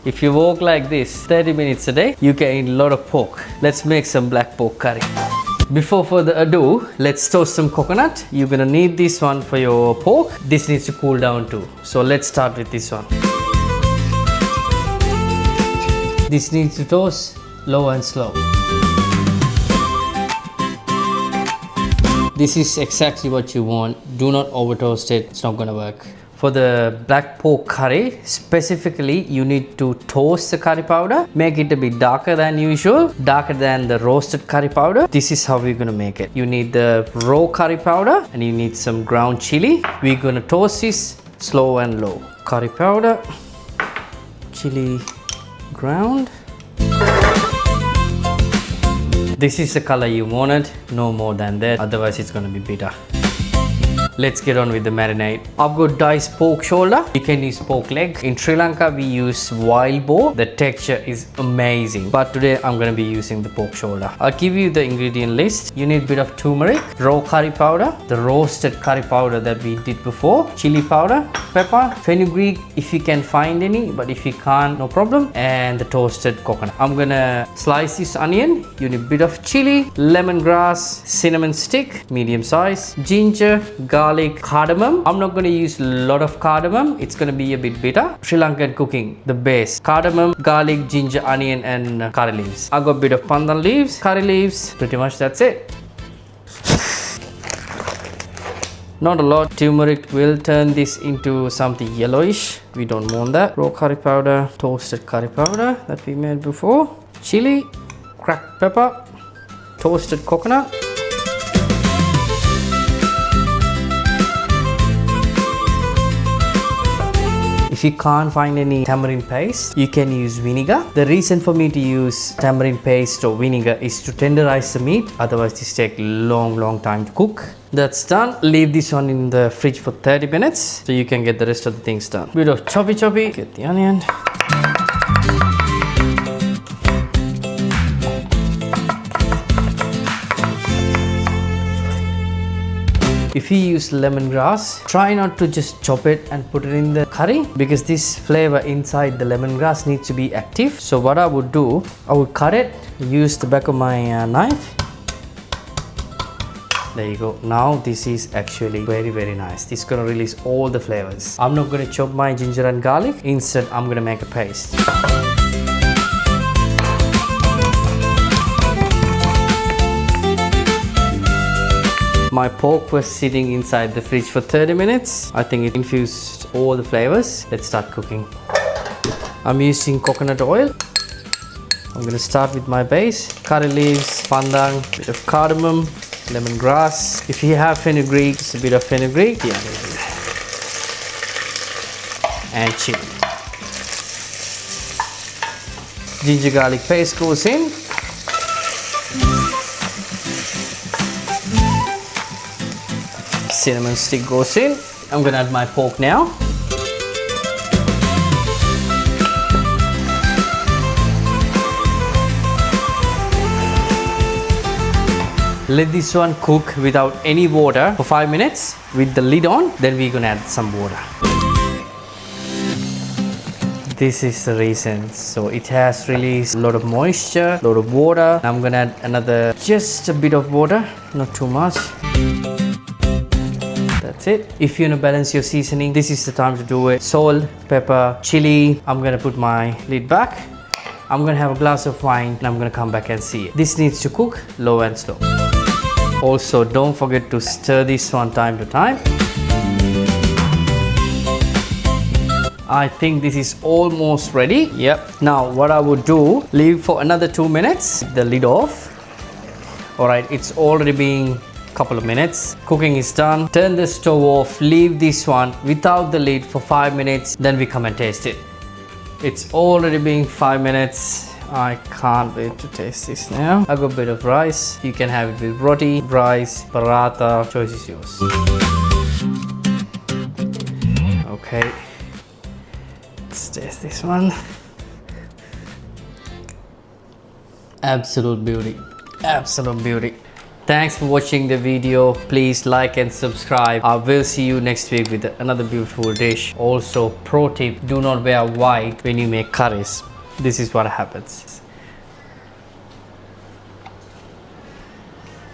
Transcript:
If you walk like this 30 minutes a day, you can eat a lot of pork. Let's make some black pork curry. Before further ado, let's toast some coconut. You're gonna need this one for your pork. This needs to cool down too. So let's start with this one. This needs to toast low and slow. This is exactly what you want. Do not over toast it, it's not gonna work. For the black pork curry, specifically you need to toast the curry powder, make it a bit darker than usual, darker than the roasted curry powder. This is how we're gonna make it. You need the raw curry powder and you need some ground chili. We're gonna toast this slow and low. Curry powder, chili ground. This is the color you wanted, no more than that, otherwise it's gonna be bitter. Let's get on with the marinade. I've got diced pork shoulder. You can use pork leg. In Sri Lanka, we use wild boar. The texture is amazing. But today, I'm going to be using the pork shoulder. I'll give you the ingredient list. You need a bit of turmeric, raw curry powder, the roasted curry powder that we did before, chili powder, pepper, fenugreek if you can find any, but if you can't, no problem, and the toasted coconut. I'm going to slice this onion. You need a bit of chili, lemongrass, cinnamon stick, medium size, ginger, garlic, cardamom. I'm not going to use a lot of cardamom. It's going to be a bit bitter. Sri Lankan cooking, the base. Cardamom, garlic, ginger, onion and curry leaves. I got a bit of pandan leaves, curry leaves. Pretty much that's it. Not a lot. Turmeric will turn this into something yellowish. We don't want that. Raw curry powder, toasted curry powder that we made before. Chili, cracked pepper, toasted coconut. If you can't find any tamarind paste, you can use vinegar. The reason for me to use tamarind paste or vinegar is to tenderize the meat. Otherwise, this takes long time to cook. That's done. Leave this one in the fridge for 30 minutes so you can get the rest of the things done. Bit of choppy. Get the onion. If you use lemongrass, try not to just chop it and put it in the curry because this flavor inside the lemongrass needs to be active. So what I would do, I would cut it, use the back of my knife. There you go. Now this is actually very nice. This is gonna release all the flavors. I'm not gonna chop my ginger and garlic. Instead, I'm gonna make a paste. My pork was sitting inside the fridge for 30 minutes. I think it infused all the flavors. Let's start cooking. I'm using coconut oil. I'm going to start with my base. Curry leaves, pandan, bit of cardamom, lemongrass. If you have fenugreek, it's a bit of fenugreek. Yeah. And chili. Ginger garlic paste goes in. Cinnamon stick goes in. I'm gonna add my pork now. Let this one cook without any water for 5 minutes with the lid on. Then we're gonna add some water. This is the reason. So it has released a lot of moisture, a lot of water. I'm gonna add another, just a bit of water, not too much. That's it. If you want to balance your seasoning, this is the time to do it. Salt, pepper, chili. I'm gonna put my lid back. I'm gonna have a glass of wine and I'm gonna come back and see it. This needs to cook low and slow. Also, don't forget to stir this one time to time. I think this is almost ready. Yep. Now what I would do, leave for another 2 minutes, the lid off. Alright, it's already been couple of minutes. Cooking is done. Turn the stove off. Leave this one without the lid for 5 minutes. Then we come and taste it. It's already been 5 minutes. I can't wait to taste this now. I got a bit of rice. You can have it with roti, rice, paratha. Choice is yours. Okay. Let's taste this one. Absolute beauty. Absolute beauty. Thanks for watching the video. Please like and subscribe. I will see you next week with another beautiful dish. Also, pro tip, do not wear white when you make curries. This is what happens.